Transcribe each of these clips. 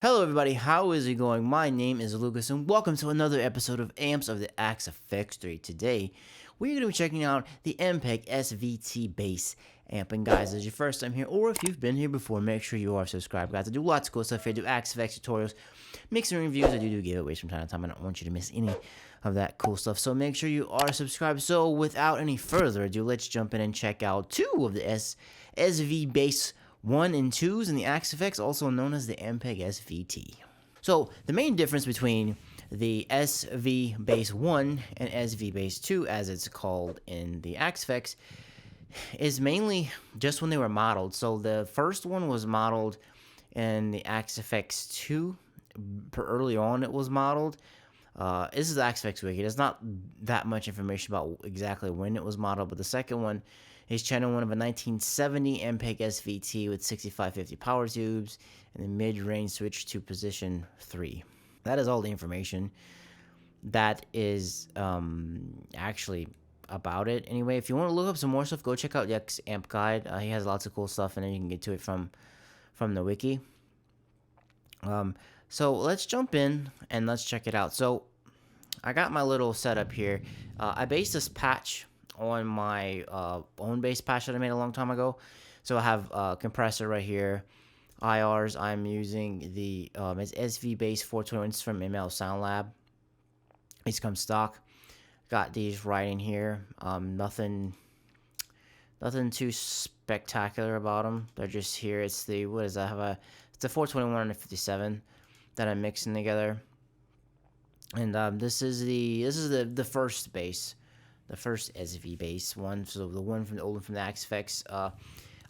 Hello everybody, how is it going? My name is Lucas and welcome to another episode of Amps of the Axe FX3. Today, we're going to be checking out the Ampeg SVT bass amp. And guys, as your first time here, or if you've been here before, make sure you are subscribed. Guys, I do lots of cool stuff here. I do Axe FX tutorials, mixing reviews. I do giveaways from time to time. I don't want you to miss any of that cool stuff. So make sure you are subscribed. So without any further ado, let's jump in and check out two of the SV bass 1 and 2s in the Axe FX, also known as the Ampeg SVT. So the main difference between the SV Bass 1 and SV Bass 2, as it's called in the Axe FX, is mainly just when they were modeled. So the first one was modeled in the Axe FX 2. Early on it was modeled. This is the Axe FX Wiki. There's not that much information about exactly when it was modeled, but the second one is channel 1 of a 1970 Ampeg SVT with 6550 power tubes and the mid-range switch to position 3. That is all the information that is actually about it. Anyway, if you want to look up some more stuff, go check out Yuck's amp guide. He has lots of cool stuff, and then you can get to it from the wiki. So let's jump in and let's check it out. So I got my little setup here. I based this patch on my own bass patch that I made a long time ago. So I have a compressor right here. IRs, I'm using the it's SV Bass 421. It's from ML Sound Lab. These come stock. Got these right in here. Nothing too spectacular about them. They're just here. It's the it's a 421 and a 57 that I'm mixing together. And this is the first bass. The first SV bass one, so the one from the Axe FX,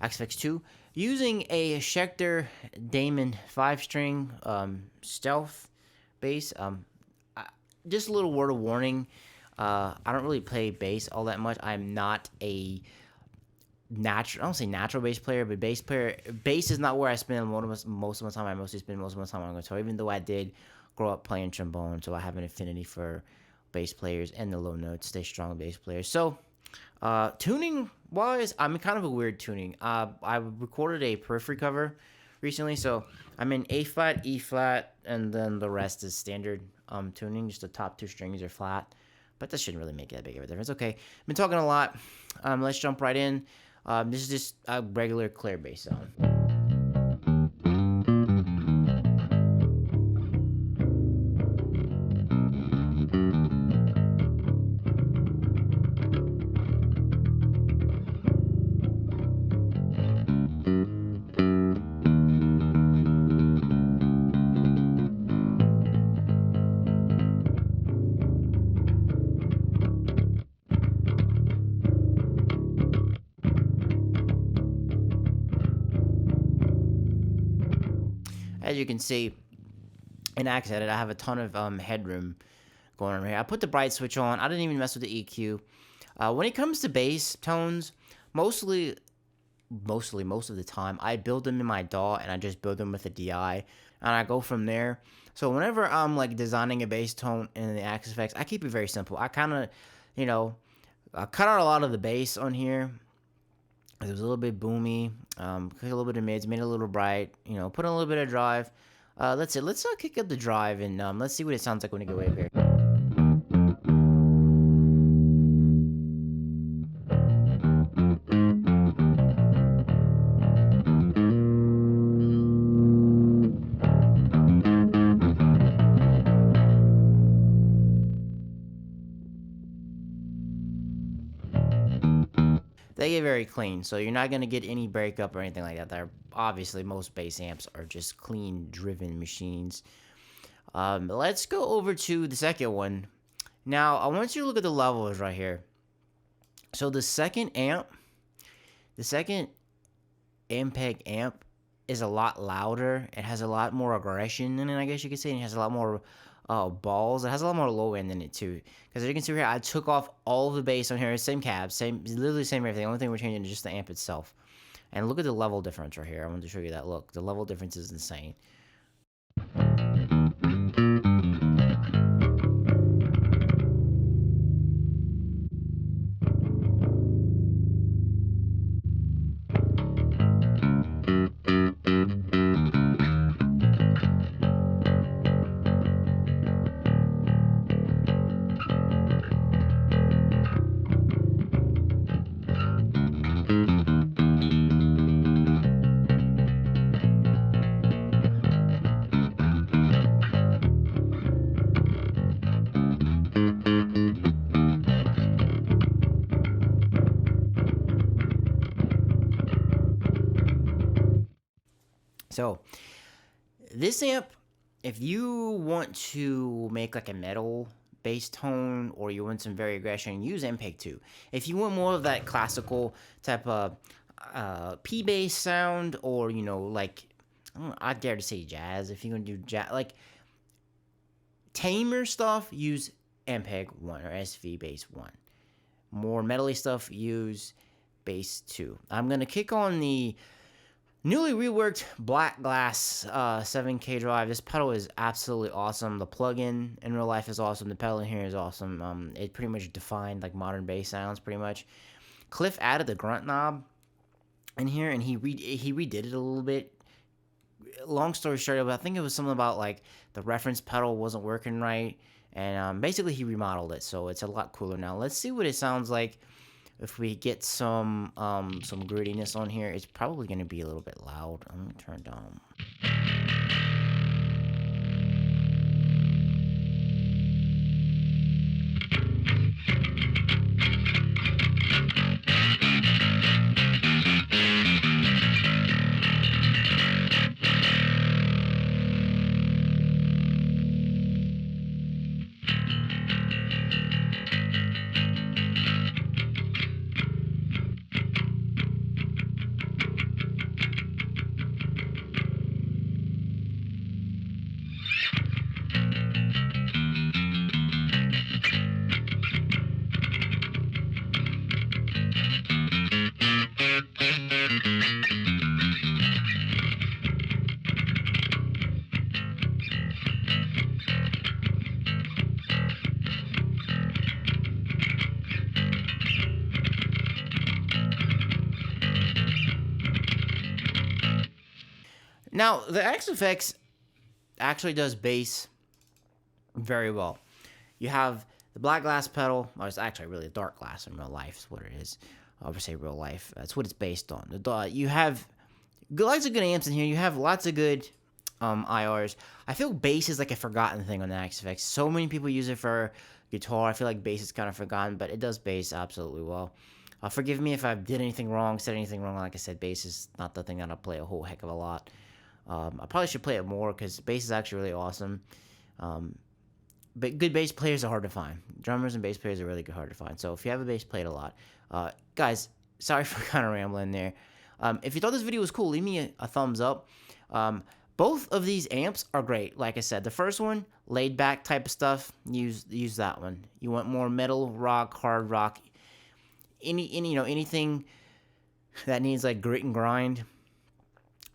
Axe FX 2, using a Schecter Damon 5-string stealth bass. Just a little word of warning. I don't really play bass all that much. I'm not a natural. I don't say natural bass player, but bass player. Bass is not where I spend most of my time. I mostly spend most of my time on guitar. Even though I did grow up playing trombone, so I have an affinity for bass players and the low notes. Stay strong bass players. So tuning wise, I'm kind of a weird tuning. I recorded a periphery cover recently, so I'm in A flat, E flat, and then the rest is standard tuning. Just the top 2 strings are flat, but that shouldn't really make that big of a difference. Okay, I've been talking a lot. Let's jump right in. This is just a regular clear bass sound. As you can see, in Axe Edit, I have a ton of headroom going on right here. I put the bright switch on. I didn't even mess with the EQ. When it comes to bass tones, most of the time, I build them in my DAW, and I just build them with a DI, and I go from there. So whenever I'm like designing a bass tone in the Axe FX, I keep it very simple. I kind of, cut out a lot of the bass on here. It was a little bit boomy, a little bit of mids, made it a little bright, put in a little bit of drive. That's it. Let's kick up the drive, and let's see what it sounds like when it goes over here. They get very clean, so you're not going to get any breakup or anything like that. They're obviously, most bass amps are just clean driven machines. Let's go over to the second one. Now, I want you to look at the levels right here. So the second Ampeg amp is a lot louder. It has a lot more aggression in it, I guess you could say. And it has a lot more balls. It has a lot more low end in it too. Because as you can see here, I took off all of the bass on here. Same cabs, literally same everything. The only thing we're changing is just the amp itself. And look at the level difference right here. I wanted to show you that. Look, the level difference is insane. So this amp, if you want to make like a metal bass tone, or you want some very aggression, use Ampeg 2. If you want more of that classical type of P bass sound, or like I dare to say jazz. If you're gonna do jazz, like tamer stuff, use Ampeg 1 or SV bass 1. More metally stuff, use bass 2. I'm gonna kick on the newly reworked black glass 7K drive. This pedal is absolutely awesome. The plug-in in real life is awesome. The pedal in here is awesome. It pretty much defined like modern bass sounds pretty much. Cliff added the grunt knob in here, and he redid it a little bit. Long story short, I think it was something about like the reference pedal wasn't working right, and basically he remodeled it, so it's a lot cooler now. Let's see what it sounds like. If we get some grittiness on here, it's probably going to be a little bit loud. I'm going to turn it down. Now, the XFX actually does bass very well. You have the black glass pedal. Well, it's actually really dark glass in real life is what it is. I would say real life. That's what it's based on. You have lots of good amps in here. You have lots of good IRs. I feel bass is like a forgotten thing on the XFX. So many people use it for guitar. I feel like bass is kind of forgotten, but it does bass absolutely well. Forgive me if I did anything wrong, said anything wrong. Like I said, bass is not the thing that I play a whole heck of a lot. I probably should play it more because bass is actually really awesome. But good bass players are hard to find. Drummers and bass players are really hard to find. So if you have a bass, play it a lot. Guys, sorry for kind of rambling there. If you thought this video was cool, leave me a thumbs up. Both of these amps are great. Like I said, the first one, laid back type of stuff, use that one. You want more metal, rock, hard rock, anything that needs like grit and grind.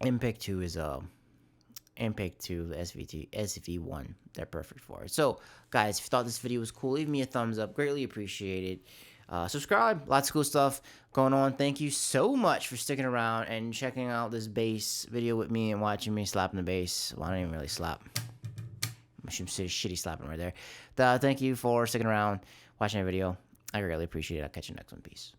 Ampeg 2 is Ampeg 2, the SVT, SV1. They're perfect for it. So, guys, if you thought this video was cool, leave me a thumbs up. Greatly appreciated. Subscribe. Lots of cool stuff going on. Thank you so much for sticking around and checking out this bass video with me and watching me slapping the bass. Well, I didn't even really slap. I should say shitty slapping right there. Thank you for sticking around, watching the video. I really appreciate it. I'll catch you next one. Peace.